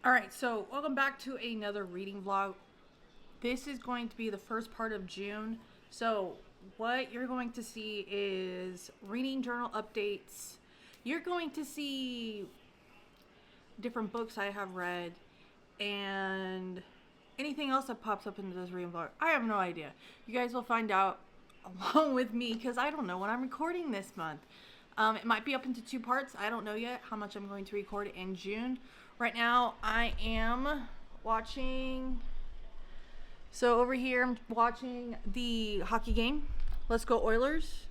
Alright, so welcome back to another reading vlog. This is going to be the first part of June. So what you're going to see is reading journal updates. You're going to see different books I have read and anything else that pops up into this reading vlog. I have no idea. You guys will find out along with me because I don't know when I'm recording this month. It might be up into two parts. I don't know yet how much I'm going to record in June. Right now, I am watching. So over here, I'm watching the hockey game. Let's go Oilers.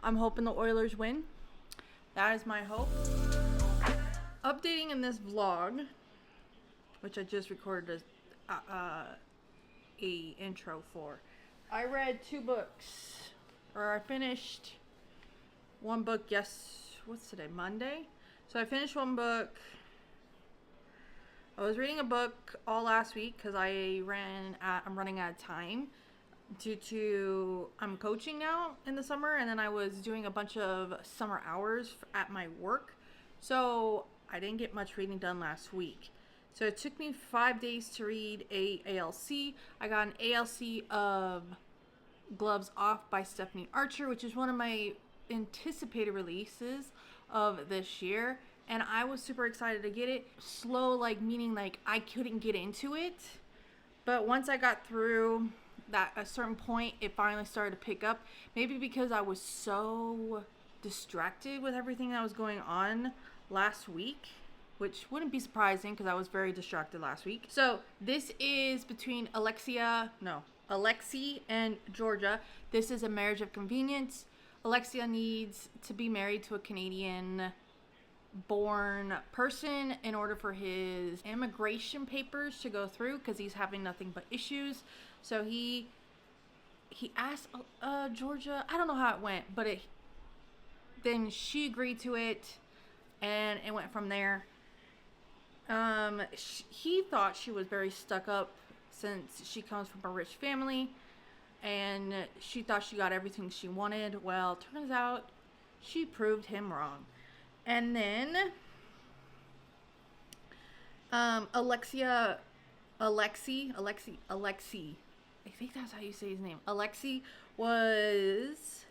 I'm hoping the Oilers win. That is my hope. Updating in this vlog, which I just recorded a intro for. I read two books, or I finished one book. What's today? Monday. So I finished one book. I was reading a book all last week because I'm running out of time due to I'm coaching now in the summer, and then I was doing a bunch of summer hours at my work, so I didn't get much reading done last week. So it took me 5 days to read a ALC. I got an ALC of Gloves Off by Stephanie Archer, which is one of my anticipated releases of this year. And I was super excited to get it. Slow, meaning I couldn't get into it. But once I got through that a certain point, it finally started to pick up. Maybe because I was so distracted with everything that was going on last week, which wouldn't be surprising because I was very distracted last week. So this is between Alexi and Georgia. This is a marriage of convenience. Alexia needs to be married to a Canadian born person in order for his immigration papers to go through because he's having nothing but issues. So he asked Georgia, I don't know how it went, but then she agreed to it and it went from there. He thought she was very stuck up since she comes from a rich family and she thought she got everything she wanted. Well, turns out she proved him wrong. And then Alexi, I think that's how you say his name. Alexi was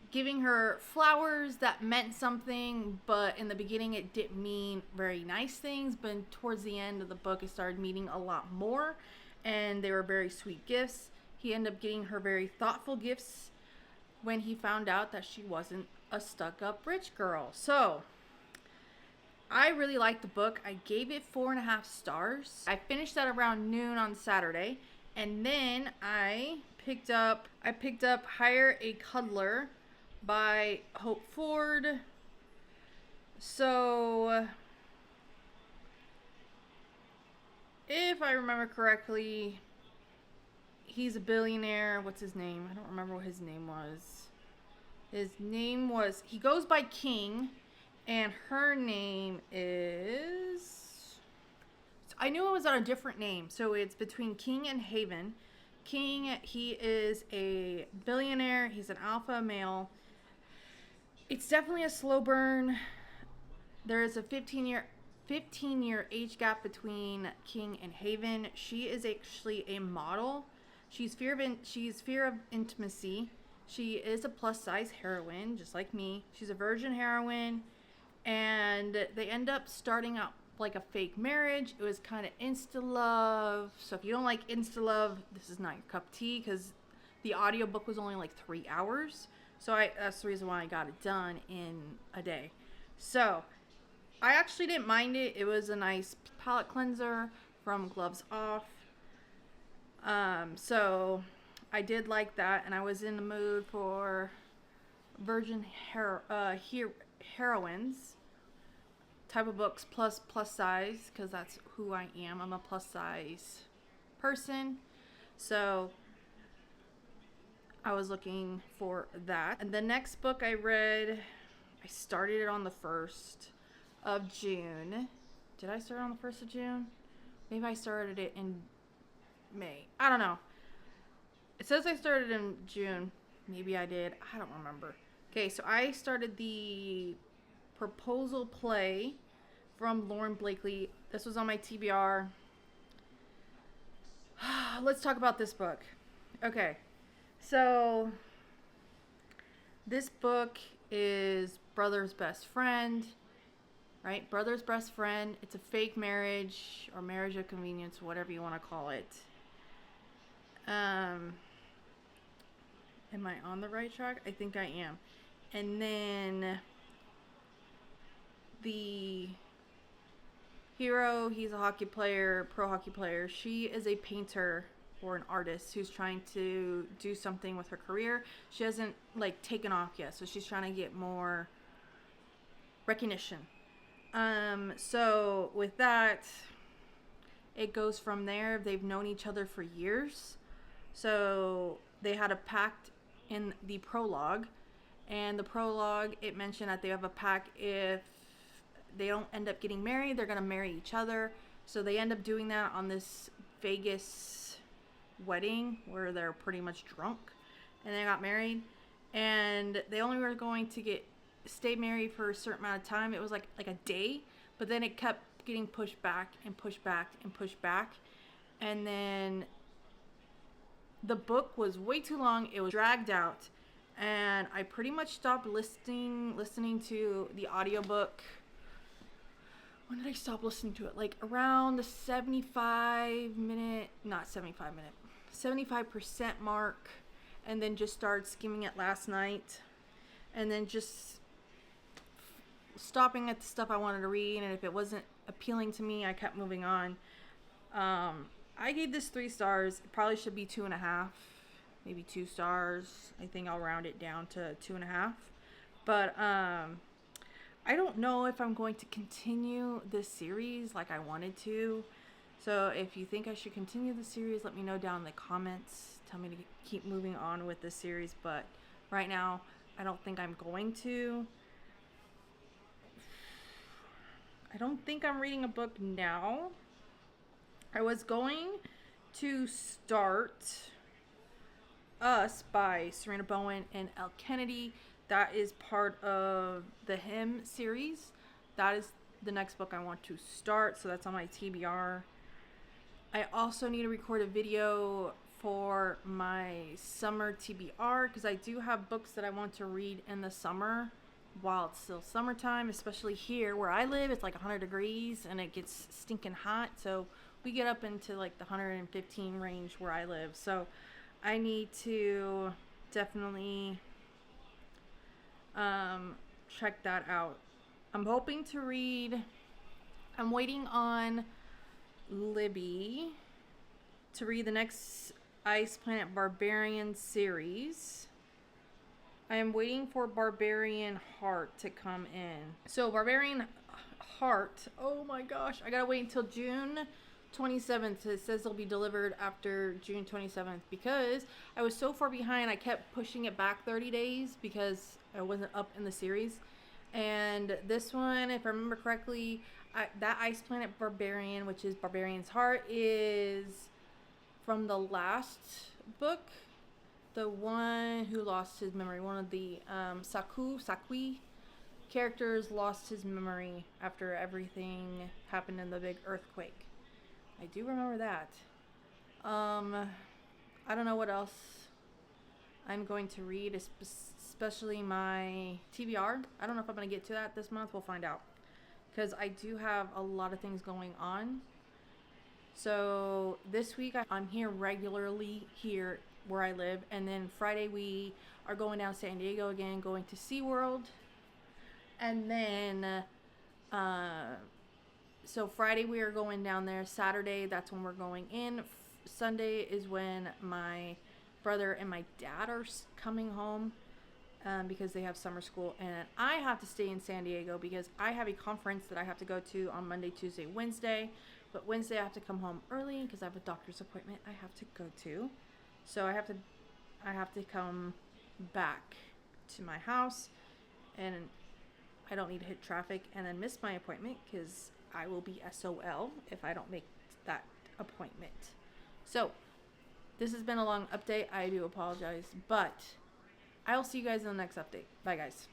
giving her flowers that meant something, but in the beginning it didn't mean very nice things, but towards the end of the book it started meaning a lot more, and they were very sweet gifts. He ended up getting her very thoughtful gifts when he found out that she wasn't a stuck-up rich girl. So I really liked the book. I gave it 4.5 stars. I finished that around noon on Saturday, and then I picked up Hire a Cuddler by Hope Ford. So if I remember correctly, he's a billionaire. What's his name? I don't remember what his name was. He goes by King, and her name is, I knew it was on a different name, so it's between King and Haven. King, he is a billionaire. He's an alpha male. It's definitely a slow burn. There is a 15-year age gap between King and Haven. She is actually a model. She's fear of intimacy. She is a plus-size heroine, just like me. She's a virgin heroine, and they end up starting out like a fake marriage. It was kind of insta-love. So if you don't like insta-love, this is not your cup of tea, because the audiobook was only 3 hours. So that's the reason why I got it done in a day. So I actually didn't mind it. It was a nice palate cleanser from Gloves Off. So I did like that, and I was in the mood for virgin heroines type of books, plus size, because that's who I am. I'm a plus size person, so I was looking for that. And the next book I read, I started it on the 1st of June. Did I start on the 1st of June? Maybe I started it in May. I don't know. It says I started in June. Maybe I did. I don't remember. Okay, so I started the proposal play from Lauren Blakely. This was on my TBR. Let's talk about this book. Okay, so this book is Brother's Best Friend, right? Brother's Best Friend. It's a fake marriage or marriage of convenience, whatever you want to call it. Am I on the right track? I think I am. And then the hero, he's a hockey player, pro hockey player. She is a painter or an artist who's trying to do something with her career. She hasn't like taken off yet, so she's trying to get more recognition. So with that, it goes from there. They've known each other for years. So they had a pact in the prologue. And the prologue, it mentioned that they have a pact if they don't end up getting married, they're going to marry each other. So they end up doing that on this Vegas wedding where they're pretty much drunk. And they got married. And they only were going to stay married for a certain amount of time. It was like a day. But then it kept getting pushed back and pushed back and pushed back. And then the book was way too long. It was dragged out. And I pretty much stopped listening to the audiobook. When did I stop listening to it? Like around the 75% mark. And then just started skimming it last night. And then just stopping at the stuff I wanted to read. And if it wasn't appealing to me, I kept moving on. I gave this 3 stars. It probably should be 2.5. Maybe 2 stars. I think I'll round it down to 2.5. But I don't know if I'm going to continue this series like I wanted to. So if you think I should continue the series, let me know down in the comments. Tell me to keep moving on with this series. But right now, I don't think I'm going to. I don't think I'm reading a book now. I was going to start Us by Serena Bowen and Elle Kennedy. That is part of the Him series. That is the next book I want to start, so that's on my TBR. I also need to record a video for my summer TBR because I do have books that I want to read in the summer while it's still summertime, especially here where I live. It's like 100 degrees and it gets stinking hot, so we get up into like the 115 range where I live. So I need to definitely check that out. I'm hoping to read, I'm waiting on Libby to read the next Ice Planet Barbarian series. I am waiting for Barbarian Heart to come in. So Barbarian Heart, oh my gosh, I gotta wait until June 27th. It says they'll be delivered after June 27th because I was so far behind. I kept pushing it back 30 days because I wasn't up in the series. And this one, if I remember correctly, that Ice Planet Barbarian, which is Barbarian's Heart, is from the last book. The one who lost his memory. One of the Sakui characters lost his memory after everything happened in the big earthquake. I do remember that. I don't know what else I'm going to read, especially my TBR. I don't know if I'm going to get to that this month. We'll find out. Because I do have a lot of things going on. So this week I'm here regularly here where I live. And then Friday we are going down to San Diego again, going to SeaWorld. And then so Friday we are going down there. Saturday, that's when we're going in. Sunday is when my brother and my dad are coming home because they have summer school. And I have to stay in San Diego because I have a conference that I have to go to on Monday, Tuesday, Wednesday. But Wednesday I have to come home early because I have a doctor's appointment I have to go to. So I have to come back to my house, and I don't need to hit traffic and then miss my appointment because I will be SOL if I don't make that appointment. So this has been a long update. I do apologize, but I'll see you guys in the next update. Bye, guys.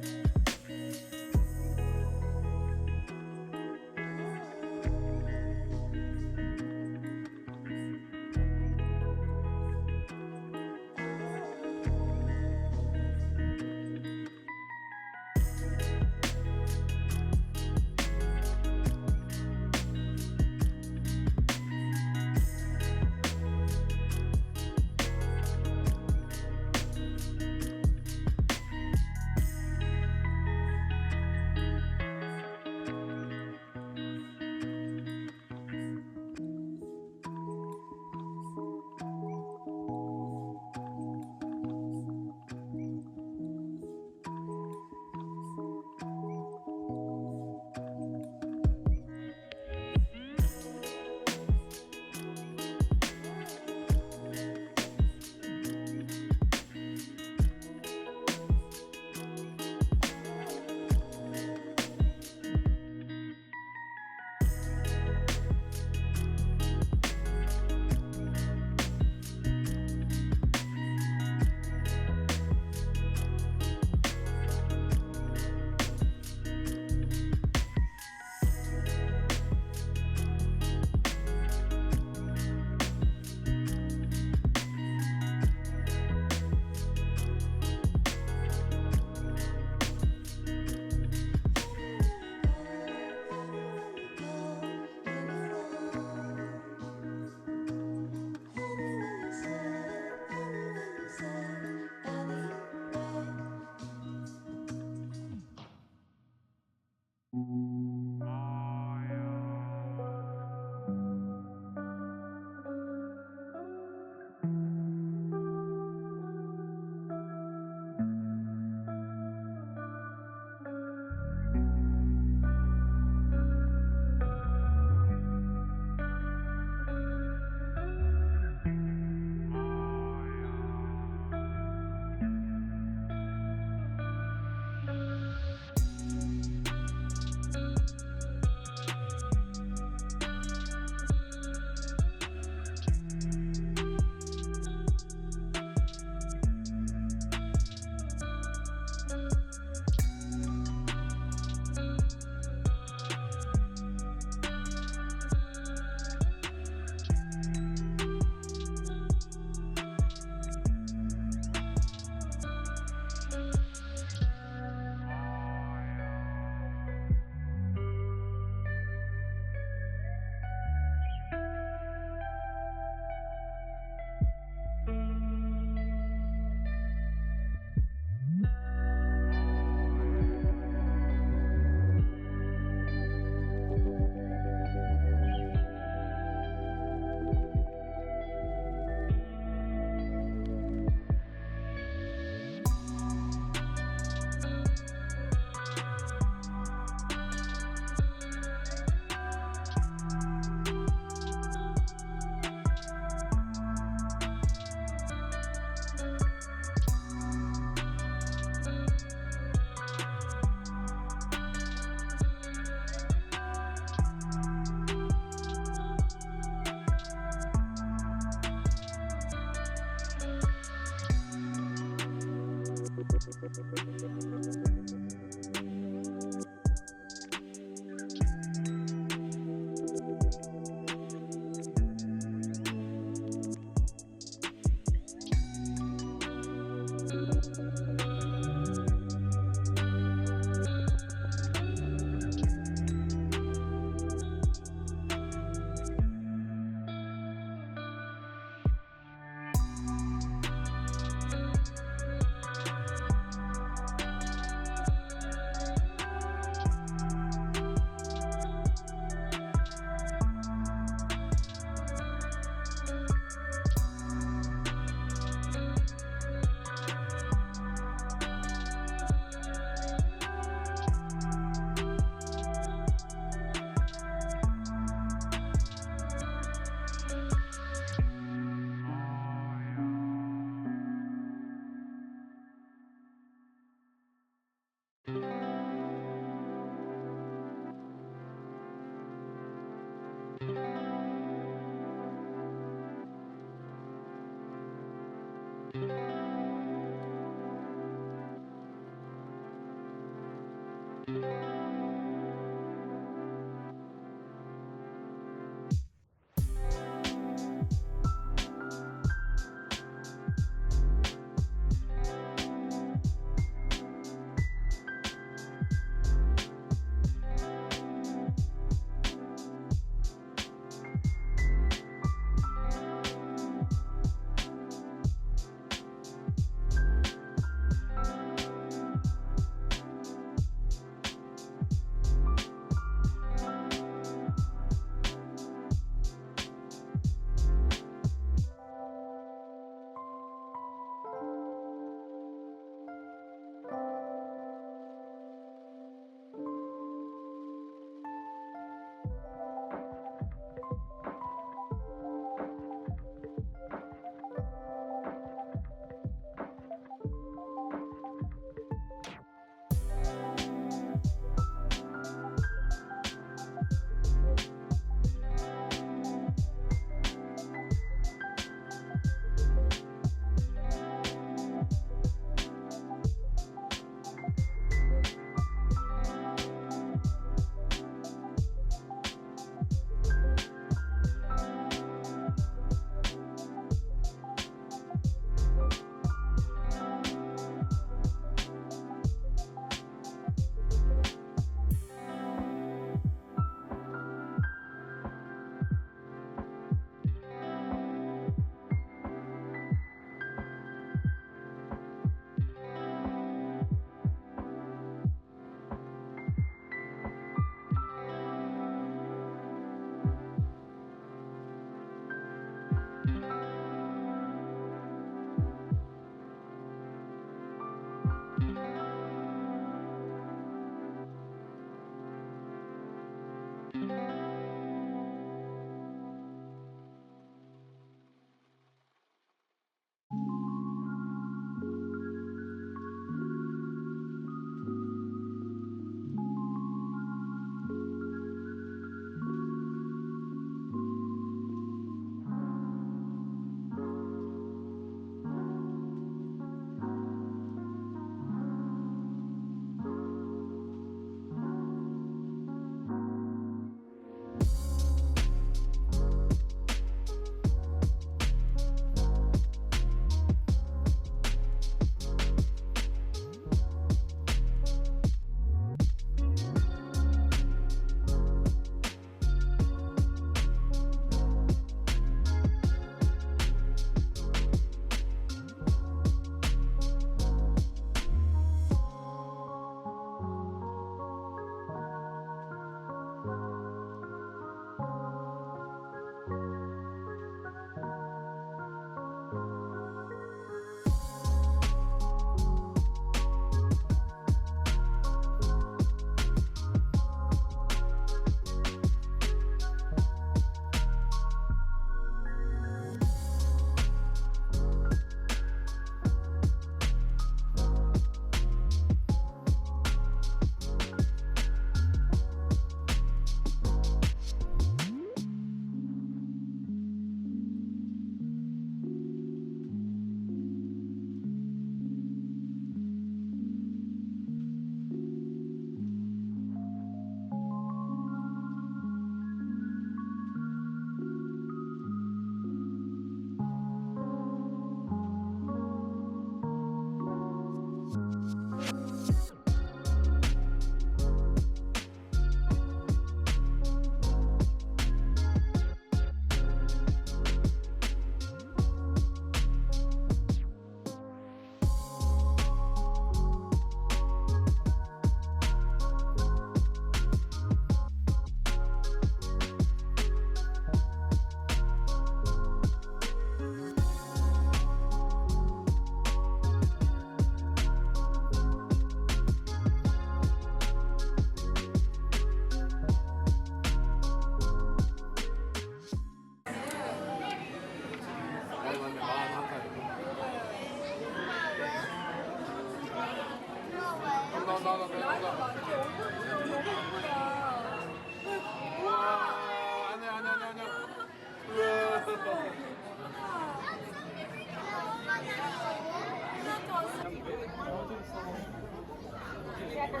Fish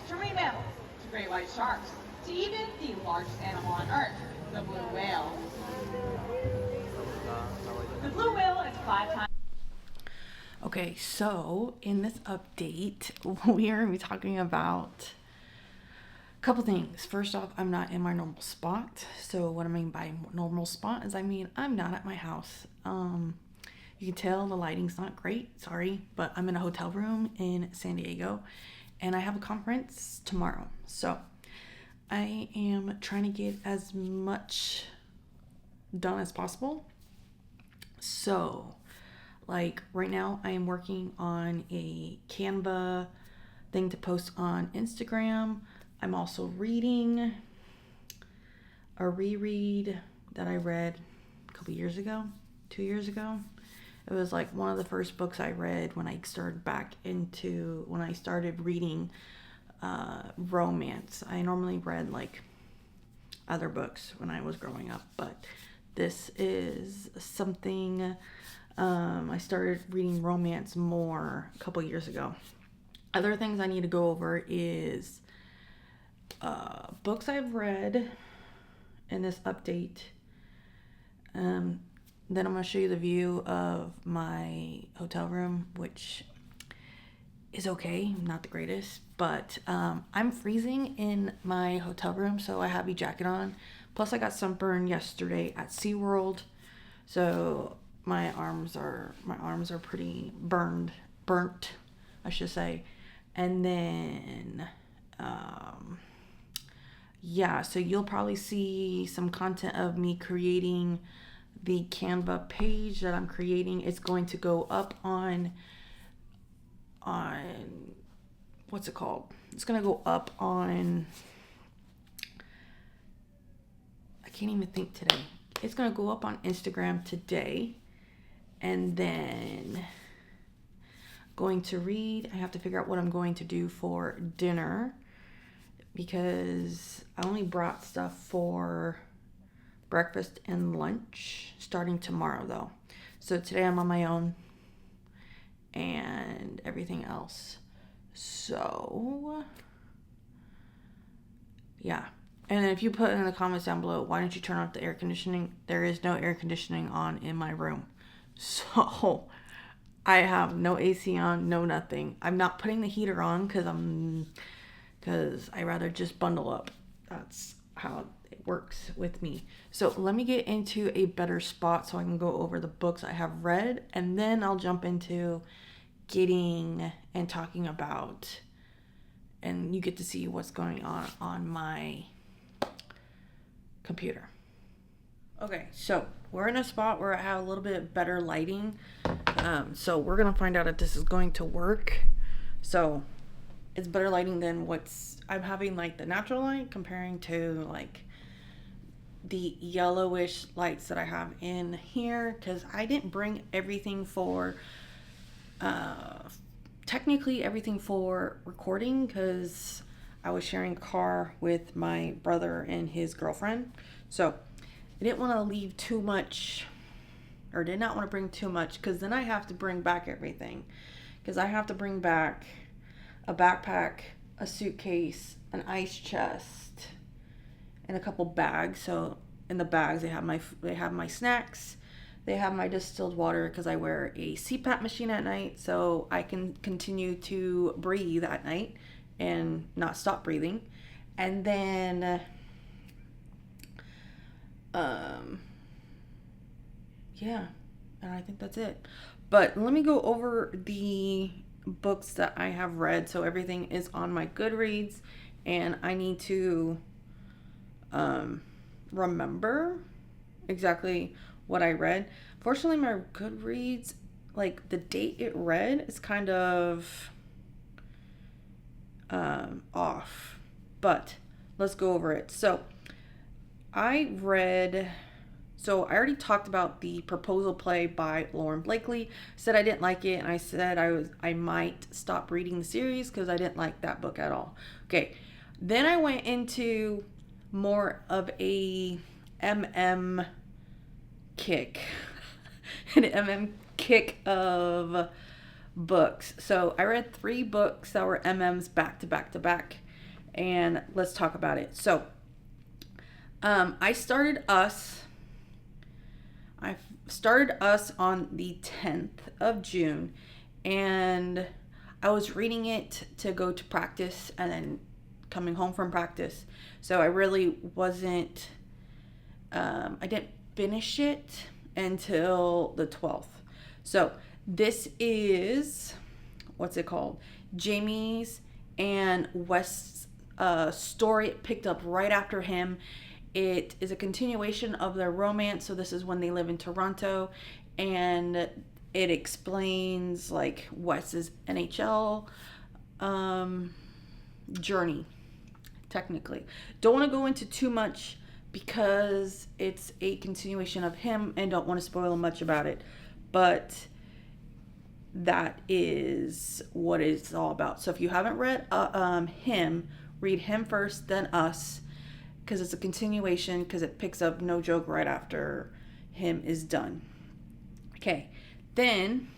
to marine mammals to great white sharks to even the largest animal on Earth, the blue whale. The blue whale is 5 times. Okay, so in this update, we are going to be talking about a couple things. First off, I'm not in my normal spot. So what I mean by normal spot is I'm not at my house. You can tell the lighting's not great, sorry, but I'm in a hotel room in San Diego and I have a conference tomorrow. So I am trying to get as much done as possible. So like right now I am working on a Canva thing to post on Instagram. I'm also reading a reread that I read a couple years ago, 2 years ago. It was like one of the first books I read when I started reading romance. I normally read like other books when I was growing up, but this is something I started reading romance more a couple years ago. Other things I need to go over is books I've read in this update. Then I'm going to show you the view of my hotel room, which is okay, not the greatest, but I'm freezing in my hotel room, so I have a jacket on. Plus I got sunburned yesterday at SeaWorld, so my arms are pretty burnt, I should say. And then yeah, so you'll probably see some content of me creating the Canva page that I'm creating. It's going to go up on what's it called? It's going to go up on, I can't even think today. It's going to go up on Instagram today. And then going to read. I have to figure out what I'm going to do for dinner because I only brought stuff for breakfast and lunch starting tomorrow though. So today I'm on my own and everything else. So yeah. And if you put in the comments down below, why don't you turn off the air conditioning? There is no air conditioning on in my room. So I have no AC on, no nothing. I'm not putting the heater on because I rather just bundle up. That's how it works with me. So let me get into a better spot so I can go over the books I have read, and then I'll jump into getting and talking about, and you get to see what's going on my computer. Okay, so we're in a spot where I have a little bit better lighting. So we're gonna find out if this is going to work. So it's better lighting than I'm having like the natural light comparing to like the yellowish lights that I have in here, because I didn't bring everything for technically everything for recording, because I was sharing a car with my brother and his girlfriend. So I didn't want to leave too much, or did not want to bring too much, because then I have to bring back everything, because I have to bring back a backpack, a suitcase, an ice chest, and a couple bags. So in the bags they have my snacks, they have my distilled water, because I wear a CPAP machine at night so I can continue to breathe at night and not stop breathing. And then yeah, and I think that's it. But let me go over the books that I have read. So everything is on my Goodreads, and I need to remember exactly what I read. Fortunately, my Goodreads, like the date it read is kind of off, but let's go over it. So I already talked about the proposal play by Lauren Blakely. Said I didn't like it, and I said I might stop reading the series because I didn't like that book at all. Okay, then I went into more of a MM kick, an kick of books. So I read 3 books that were MMs back to back to back, and let's talk about it. So I started Us on the 10th of June, and I was reading it to go to practice and then coming home from practice. So I really wasn't, I didn't finish it until the 12th. So this is, what's it called? Jamie's and Wes's story. It picked up right after him. It is a continuation of their romance. So this is when they live in Toronto, and it explains like Wes's NHL journey, technically. Don't want to go into too much because it's a continuation of him and don't want to spoil much about it. But that is what it's all about. So if you haven't read him, read him first, then Us, because it's a continuation, because it picks up, no joke, right after him is done. Okay, then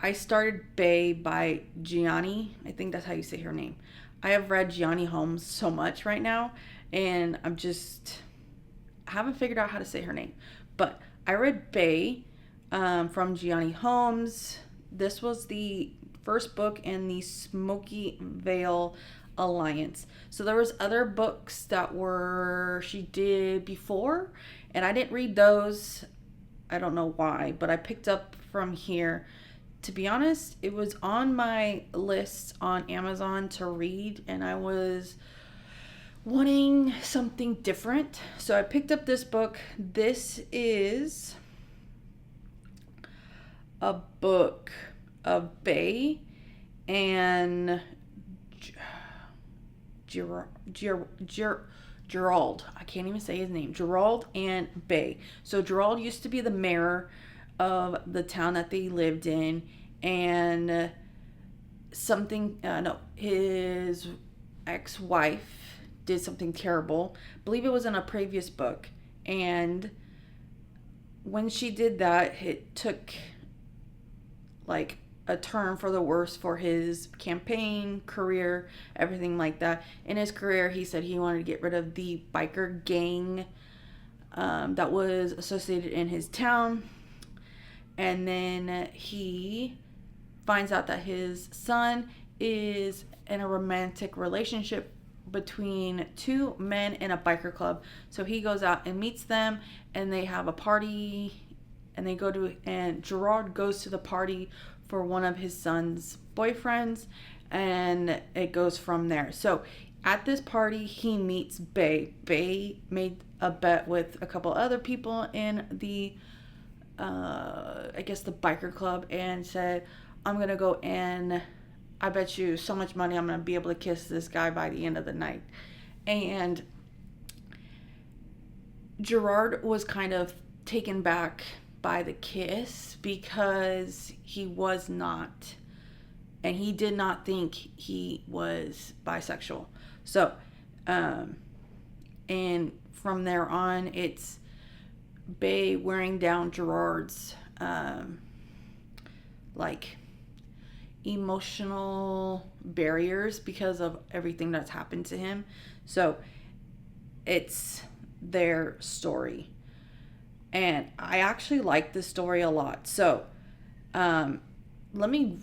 I started Bay by Gianni. I think that's how you say her name. I have read Gianni Holmes so much right now, and I haven't figured out how to say her name. But I read Bay from Gianni Holmes. This was the first book in the Smoky Veil Alliance. So there was other books that she did before, and I didn't read those. I don't know why, but I picked up from here. To be honest, it was on my list on Amazon to read, and I was wanting something different. So I picked up this book. This is a book of Bay and Gerald. I can't even say his name. Gerald and Bay. So Gerald used to be the mayor of the town that they lived in, and his ex-wife did something terrible. I believe it was in a previous book, and when she did that, it took like a turn for the worse for his campaign, career, everything like that. In his career, he said he wanted to get rid of the biker gang that was associated in his town. And then he finds out that his son is in a romantic relationship between 2 men in a biker club. So he goes out and meets them, and they have a party, and Gerard goes to the party for one of his son's boyfriends, and it goes from there. So at this party, he meets Bay. Bay made a bet with a couple other people in the the biker club, and said, I'm going to go and I bet you so much money I'm going to be able to kiss this guy by the end of the night. And Gerard was kind of taken back by the kiss because he was not, and he did not think he was bisexual. So, and from there on, it's Bay wearing down Gerard's emotional barriers because of everything that's happened to him. So it's their story, and I actually like this story a lot. So let me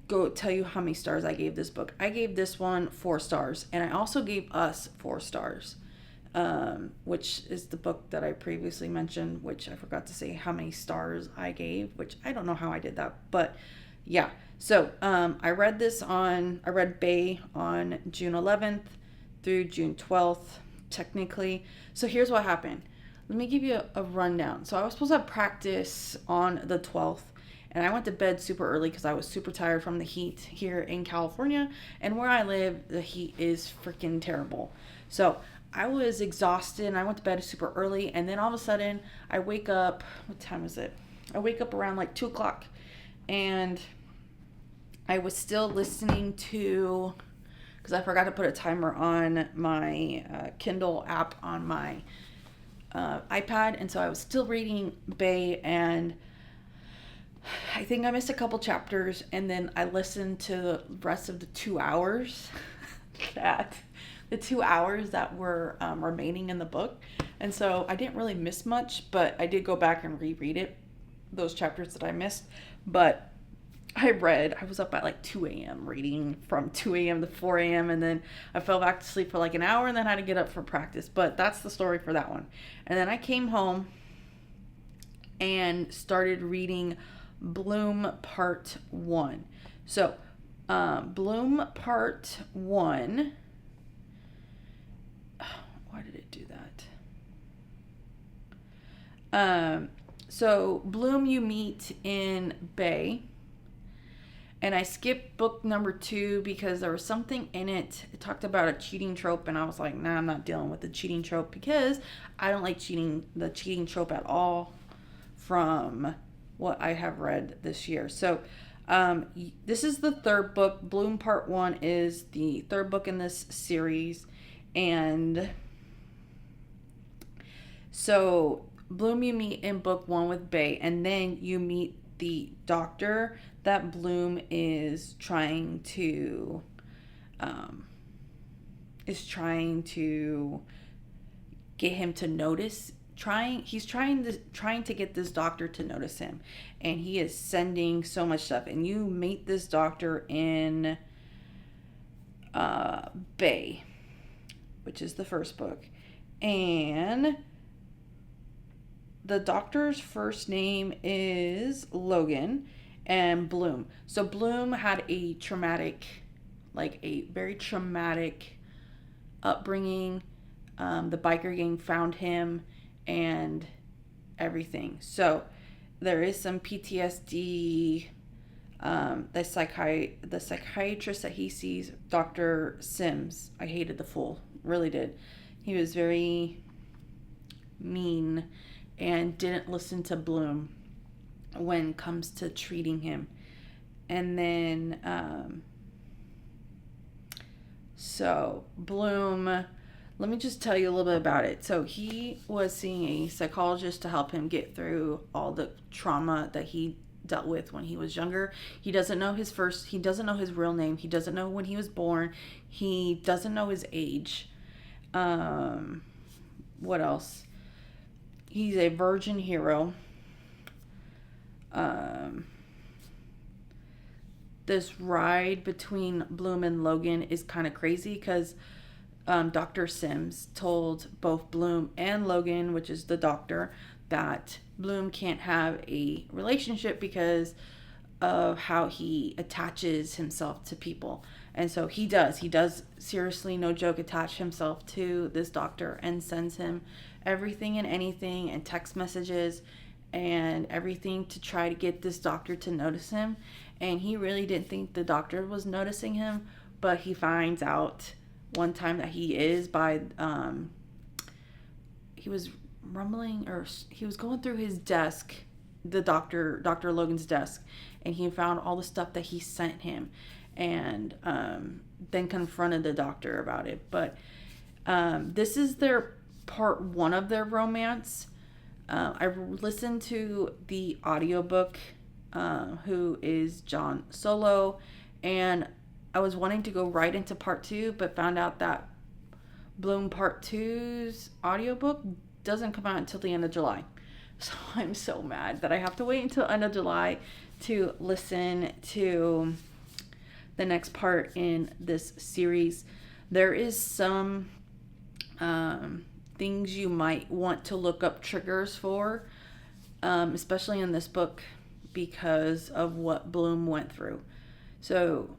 go tell you how many stars I gave this book. I gave this one 4 stars, and I also gave Us 4 stars, which is the book that I previously mentioned, which I forgot to say how many stars I gave, which I don't know how I did that, but yeah. So I read Bay on June 11th through June 12th, technically. So here's what happened. Let me give you a rundown. So I was supposed to have practice on the 12th, and I went to bed super early because I was super tired from the heat here in California, and where I live, the heat is freaking terrible. So I was exhausted, and I went to bed super early, and then all of a sudden, I wake up, what time is it? I wake up around like 2 o'clock, and I was still listening to, because I forgot to put a timer on my Kindle app on my iPad, and so I was still reading Bay, and I think I missed a couple chapters, and then I listened to the rest of the 2 hours that were remaining in the book. And so I didn't really miss much, but I did go back and reread it, those chapters that I missed. But I was up at like 2 a.m. reading from 2 a.m. to 4 a.m. And then I fell back to sleep for like an hour and then had to get up for practice. But that's the story for that one. And then I came home and started reading Bloom Part 1. So, Bloom Part 1. Why did it do that? So, Bloom you meet in Bay. And I skipped book number 2 because there was something in it. It talked about a cheating trope, and I was like, nah, I'm not dealing with the cheating trope because I don't like the cheating trope at all from what I have read this year. So this is the third book. Bloom Part 1 is the third book in this series. And so Bloom you meet in book 1 with Bay, and then you meet the doctor that Bloom is trying to get him to notice. He's trying to get this doctor to notice him, and he is sending so much stuff. And you meet this doctor in Bay, which is the first book, and the doctor's first name is Logan, and Bloom. So Bloom had a very traumatic upbringing. The biker gang found him and everything. So there is some PTSD. The psychiatrist that he sees, Dr. Sims, I hated the fool, really did. He was very mean and didn't listen to Bloom when it comes to treating him. And then so Bloom, let me just tell you a little bit about it. So he was seeing a psychologist to help him get through all the trauma that he dealt with when he was younger. He doesn't know his real name. He doesn't know when he was born. He doesn't know his age. What else? He's a virgin hero. This ride between Bloom and Logan is kind of crazy because Dr. Sims told both Bloom and Logan, which is the doctor, that Bloom can't have a relationship because of how he attaches himself to people. And so he does seriously, no joke, attach himself to this doctor and sends him everything and anything and text messages and everything to try to get this doctor to notice him. And he really didn't think the doctor was noticing him, but he finds out one time that he is by he was rumbling, or he was going through his desk, Dr. Logan's desk, and he found all the stuff that he sent him, and then confronted the doctor about it. But this is their part 1 of their romance. I listened to the audiobook, who is John Solo, and I was wanting to go right into part 2, but found out that Bloom Part 2's audiobook doesn't come out until the end of July. So I'm so mad that I have to wait until end of July to listen to the next part in this series. There is some things you might want to look up triggers for, especially in this book, because of what Bloom went through. So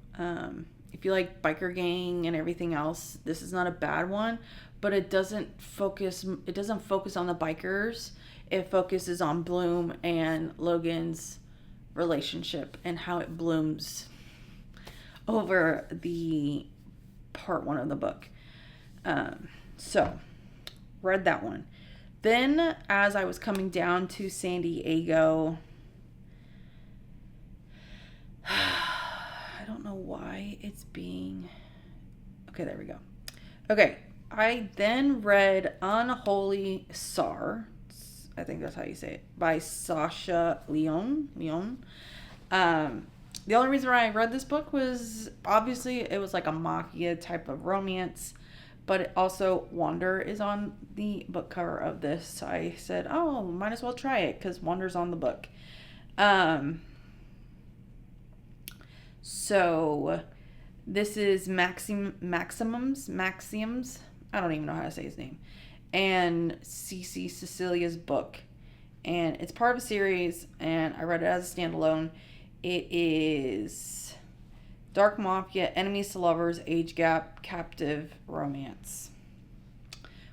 if you like biker gang and everything else, this is not a bad one, but it doesn't focus on the bikers. It focuses on Bloom and Logan's relationship and how it blooms over the part 1 of the book. So read that one. Then as I was coming down to San Diego, I don't know why it's being... Okay, there we go. Okay, I then read Unholy Tsar. I think that's how you say it, by Sasha Leon. The only reason why I read this book was obviously it was like a mafia type of romance, but it also Wander is on the book cover of this. So I said, oh, might as well try it because Wander's on the book. So this is Maxims. I don't even know how to say his name. And CC Cecilia's book. And it's part of a series, and I read it as a standalone. It is Dark Mafia, Enemies to Lovers, Age Gap, Captive Romance.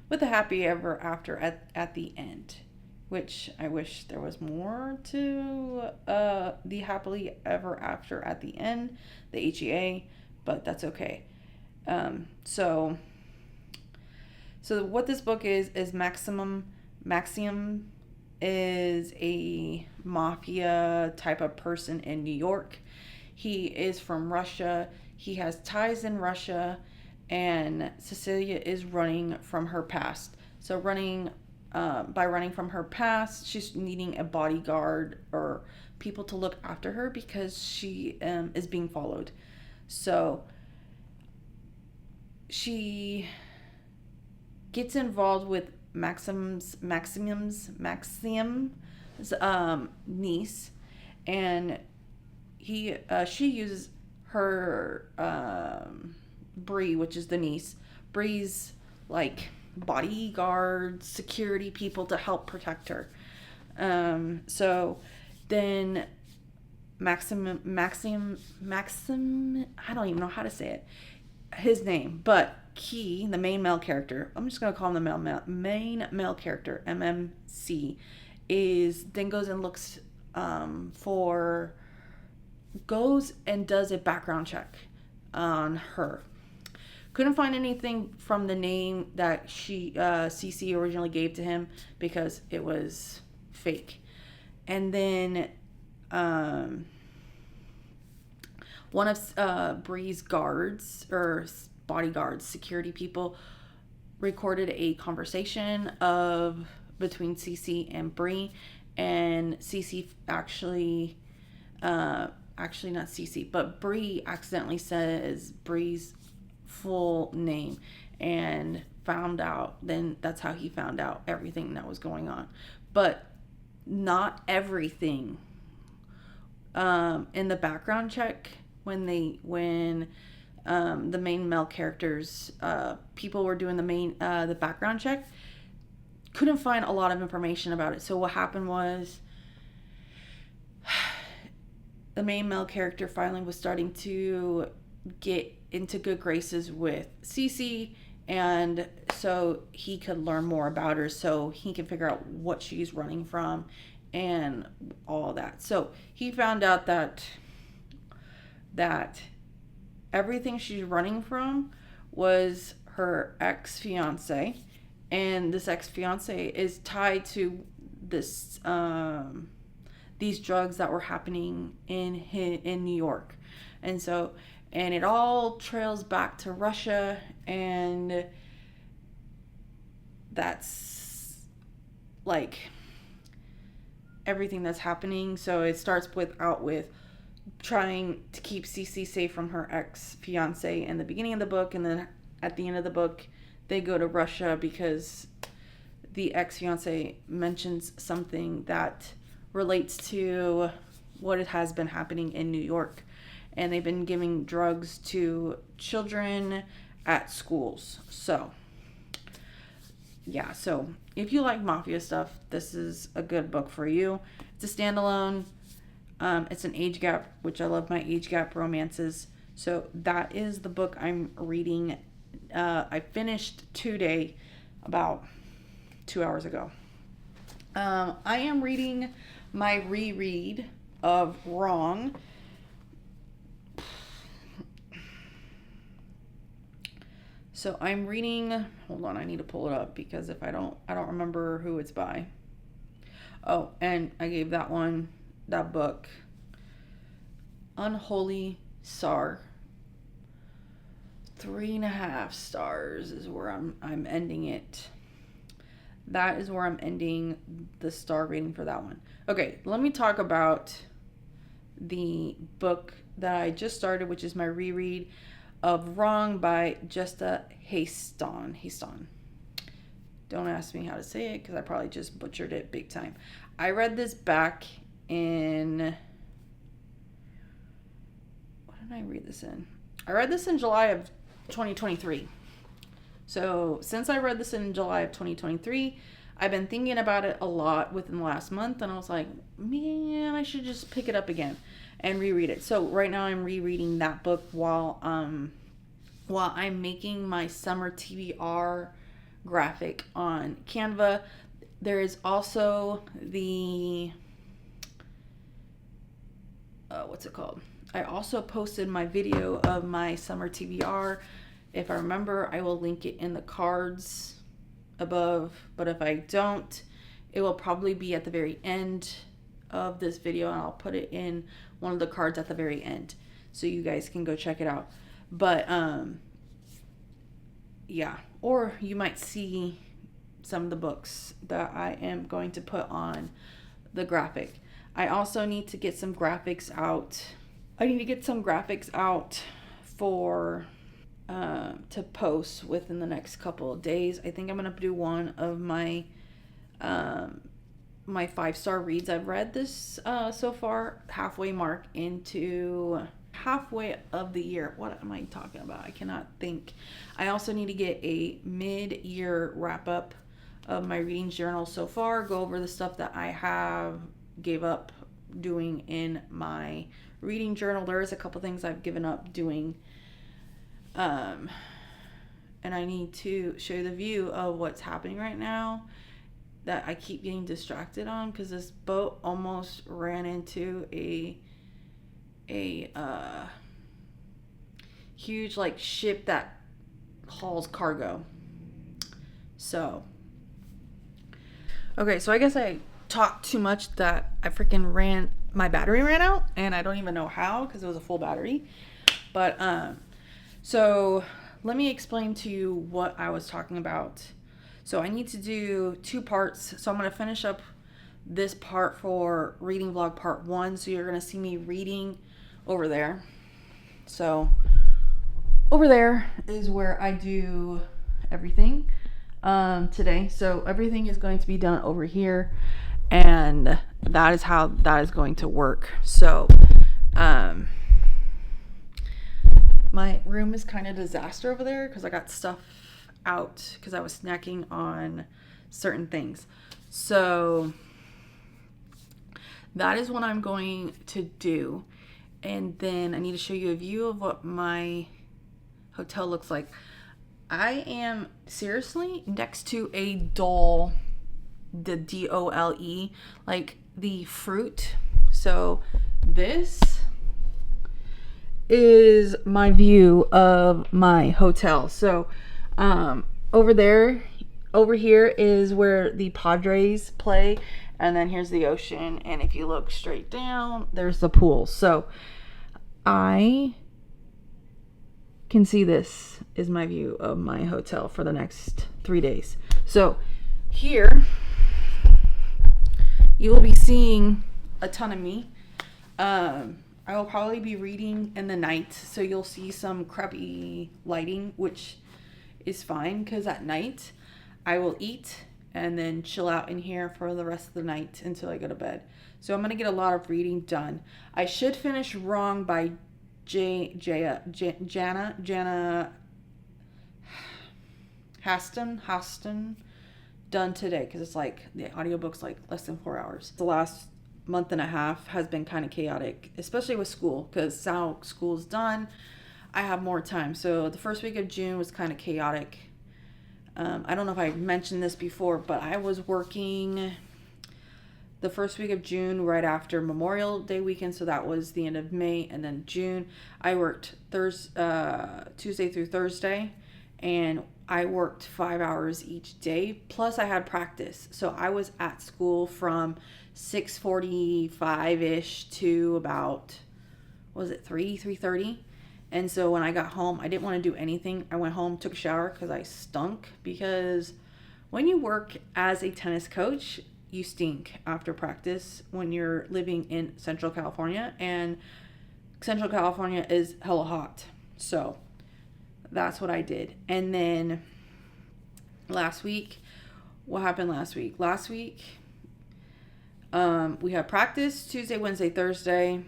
With a happy ever after at the end. Which I wish there was more to the happily ever after at the end, the HEA, but that's okay. So what this book is Maxium is a mafia type of person in New York. He is from Russia. He has ties in Russia, and Cecilia is running from her past. So by running from her past, she's needing a bodyguard or people to look after her because she is being followed. So she gets involved with Maxim's niece, and she uses her Bree, which is the niece. Bree's like bodyguards, security people to help protect her. So then Maxim, I don't even know how to say it, his name, but Key, the main male character, I'm just going to call him the main male character, MMC, then goes and looks goes and does a background check on her. Couldn't find anything from the name that CC originally gave to him because it was fake. And then one of Bree's guards or bodyguards, security people, recorded a conversation between CC and Bree, and CC actually not CC, but Bree accidentally says Bree's full name and then that's how he found out everything that was going on. But not everything in the background check when the main male characters people were doing the background check, couldn't find a lot of information about it. So what happened was the main male character finally was starting to get into good graces with Cece, and so he could learn more about her, so he can figure out what she's running from and all that. So he found out that everything she's running from was her ex-fiance, and this ex-fiance is tied to this these drugs that were happening in New York. And it all trails back to Russia, and that's like everything that's happening. So it starts with trying to keep Cece safe from her ex-fiance in the beginning of the book, and then at the end of the book they go to Russia because the ex-fiance mentions something that relates to what has been happening in New York, and they've been giving drugs to children at schools. So yeah, so if you like mafia stuff, this is a good book for you. It's a standalone. It's an age gap, which I love my age gap romances. So that is the book I'm reading. I finished today about 2 hours ago. I am reading my reread of Wrong. So I'm reading, hold on, I need to pull it up because if I don't remember who it's by. Oh, and I gave that book, Unholy Tsar, 3.5 stars is where I'm ending it. That is where I'm ending the star rating for that one. Okay, let me talk about the book that I just started, which is my reread of Wrong by Jesta Haston. Don't ask me how to say it because I probably just butchered it big time. I read this back in... What did I read this in? I read this in July of 2023. So since I read this in July of 2023, I've been thinking about it a lot within the last month, and I was like, man, I should just pick it up again and reread it. So right now I'm rereading that book while I'm making my summer TBR graphic on Canva. There is also the what's it called? I also posted my video of my summer TBR. If I remember, I will link it in the cards above, but if I don't, it will probably be at the very end of this video, and I'll put it in one of the cards at the very end so you guys can go check it out. But yeah, or you might see some of the books that I am going to put on the graphic. I also need to get some graphics out. I need to get some graphics out for to post within the next couple of days. I think I'm gonna do one of my my 5-star reads I've read this so far, halfway mark into halfway of the year. What am I talking about? I cannot think. I also need to get a mid-year wrap up of my reading journal so far, go over the stuff that I gave up doing in my reading journal. There is a couple things I've given up doing, and I need to show the view of what's happening right now that I keep getting distracted on, because this boat almost ran into a huge like ship that hauls cargo. So okay, so I guess I talked too much that I freaking my battery ran out, and I don't even know how, because it was a full battery. But so let me explain to you what I was talking about. So I need to do 2 parts. So I'm going to finish up this part for reading vlog part 1. So you're going to see me reading over there. So over there is where I do everything today. So everything is going to be done over here, and that is how that is going to work. So my room is kind of a disaster over there because I got stuff out because I was snacking on certain things. So that is what I'm going to do. And then I need to show you a view of what my hotel looks like. I am seriously next to a Dole, the D-O-L-E, like the fruit. So this is my view of my hotel. So over here is where the Padres play, and then here's the ocean, and if you look straight down, there's the pool. So I can see this is my view of my hotel for the next 3 days. So here you will be seeing a ton of me. I will probably be reading in the night, so you'll see some crappy lighting, which is fine because at night I will eat and then chill out in here for the rest of the night until I go to bed. So I'm going to get a lot of reading done. I should finish Wrong by Jana Haston done today, because it's like the audiobook's like less than 4 hours. The last month and a half has been kind of chaotic, especially with school, because now school's done, I have more time. So the first week of June was kind of chaotic. I don't know if I mentioned this before, but I was working the first week of June right after Memorial Day weekend, so that was the end of May. And then June I worked Tuesday through Thursday, and I worked 5 hours each day, plus I had practice. So I was at school from 6:45-ish to about, 3:30, And so when I got home, I didn't want to do anything. I went home, took a shower because I stunk. Because when you work as a tennis coach, you stink after practice when you're living in Central California. And Central California is hella hot. So that's what I did. And then last week, what happened last week? Last week, we had practice Tuesday, Wednesday, Thursday.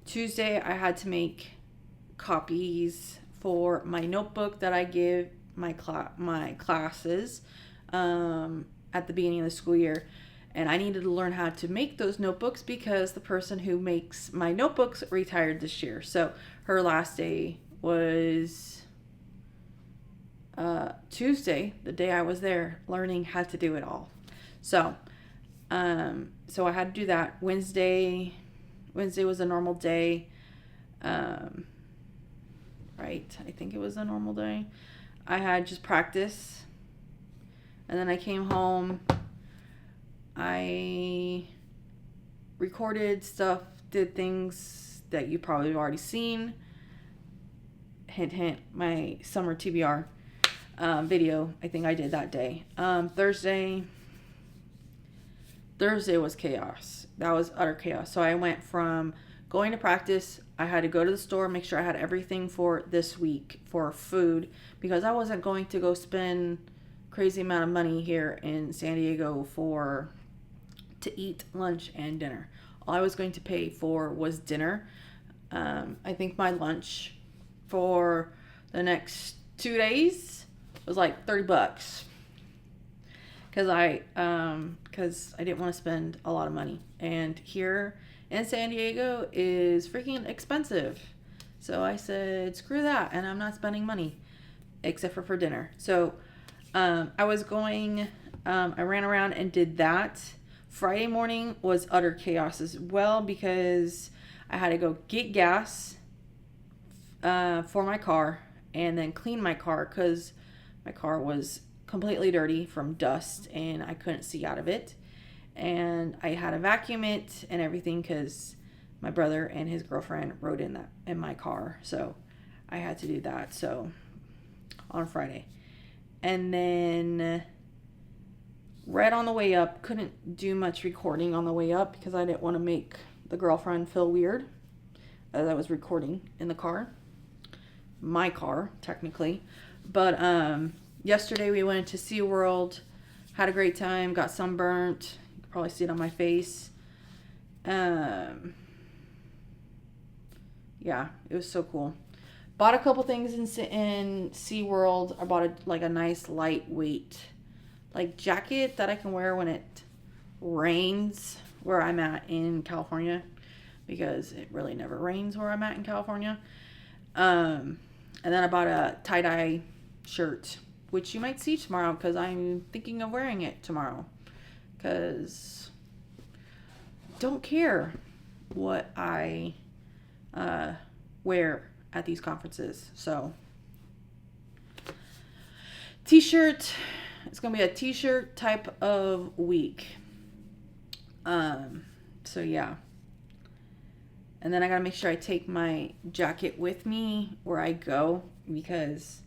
Tuesday, I had to make copies for my notebook that I give my classes at the beginning of the school year. And I needed to learn how to make those notebooks because the person who makes my notebooks retired this year. So her last day was Tuesday, the day I was there, learning how to do it all. So I had to do that. Wednesday was a normal day. Right, I think it was a normal day. I had just practice, and then I came home. I recorded stuff, did things that you probably have already seen. Hint, hint, my summer TBR video, I think I did that day. Thursday was chaos. That was utter chaos. So I went from going to practice. I had to go to the store, make sure I had everything for this week for food, because I wasn't going to go spend crazy amount of money here in San Diego to eat lunch and dinner. All I was going to pay for was dinner. I think my lunch for the next 2 days was like $30 because I didn't want to spend a lot of money, and here in San Diego is freaking expensive. So I said, screw that, and I'm not spending money except for dinner. So I ran around and did that. Friday morning was utter chaos as well because I had to go get gas for my car and then clean my car because my car was completely dirty from dust and I couldn't see out of it. And I had to vacuum it and everything because my brother and his girlfriend rode in my car. So I had to do that. So on Friday. And then right on the way up, couldn't do much recording on the way up because I didn't want to make the girlfriend feel weird as I was recording in the car. My car, technically. But yesterday we went to SeaWorld, had a great time, got sunburnt. You can probably see it on my face. Yeah, it was so cool. Bought a couple things in SeaWorld. I bought a nice lightweight jacket that I can wear when it rains where I'm at in California, because it really never rains where I'm at in California. And then I bought a tie-dye shirt, which you might see tomorrow because I'm thinking of wearing it tomorrow, because don't care what I wear at these conferences. So t-shirt, it's gonna be a t-shirt type of week. So yeah, and then I gotta make sure I take my jacket with me where I go, because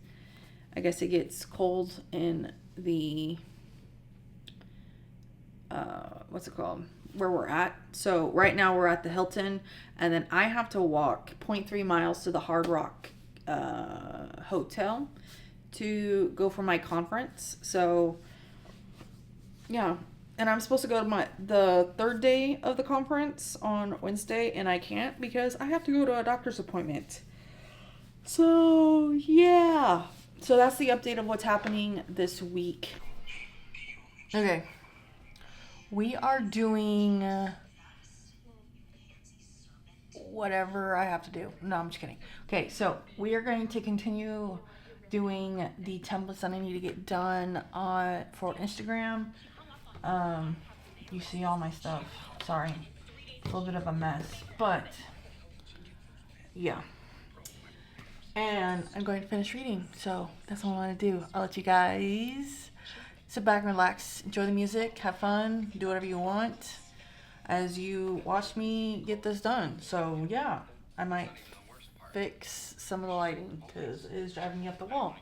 I guess it gets cold in the what's it called, where we're at. So right now we're at the Hilton, and then I have to walk 0.3 miles to the Hard Rock hotel to go for my conference. So yeah, and I'm supposed to go to the third day of the conference on Wednesday, and I can't because I have to go to a doctor's appointment. So yeah, so that's the update of what's happening this week. Okay, we are doing whatever I have to do. No, I'm just kidding. Okay, so we are going to continue doing the templates that I need to get done for Instagram. You see all my stuff. Sorry, a little bit of a mess, but yeah. And I'm going to finish reading, so that's what I want to do. I'll let you guys sit back and relax, enjoy the music, have fun, do whatever you want as you watch me get this done. So yeah, I might fix some of the lighting because it is driving me up the wall.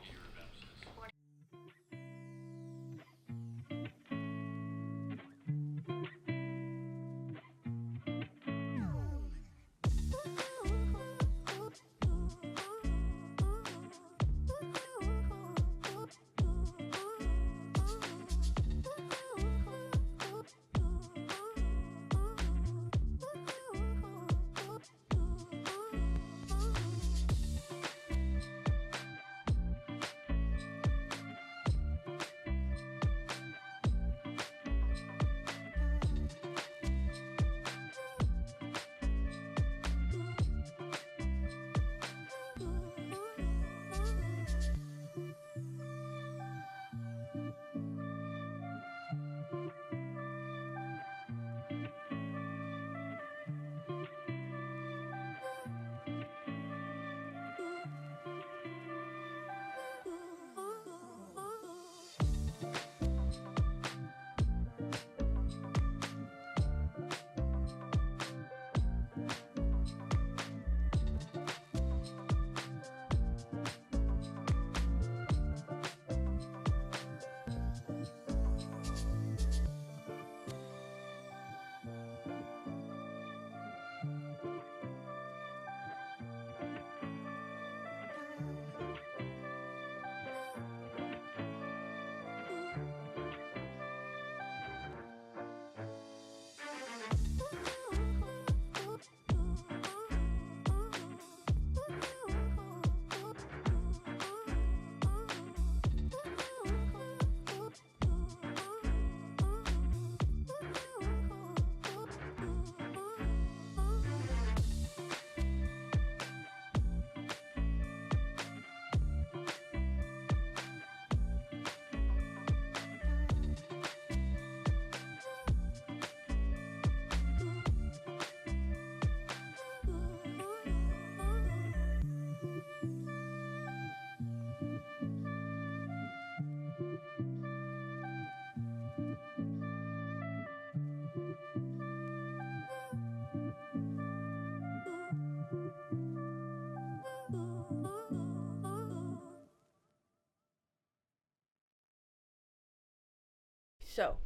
So,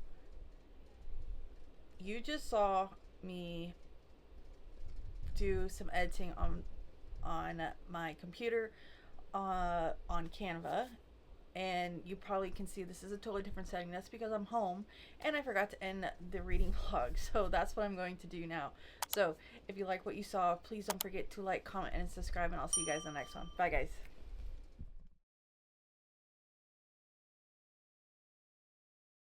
you just saw me do some editing on my computer on Canva, and you probably can see this is a totally different setting. That's because I'm home and I forgot to end the reading vlog, so that's what I'm going to do now. So if you like what you saw, please don't forget to like, comment, and subscribe, and I'll see you guys in the next one. Bye guys.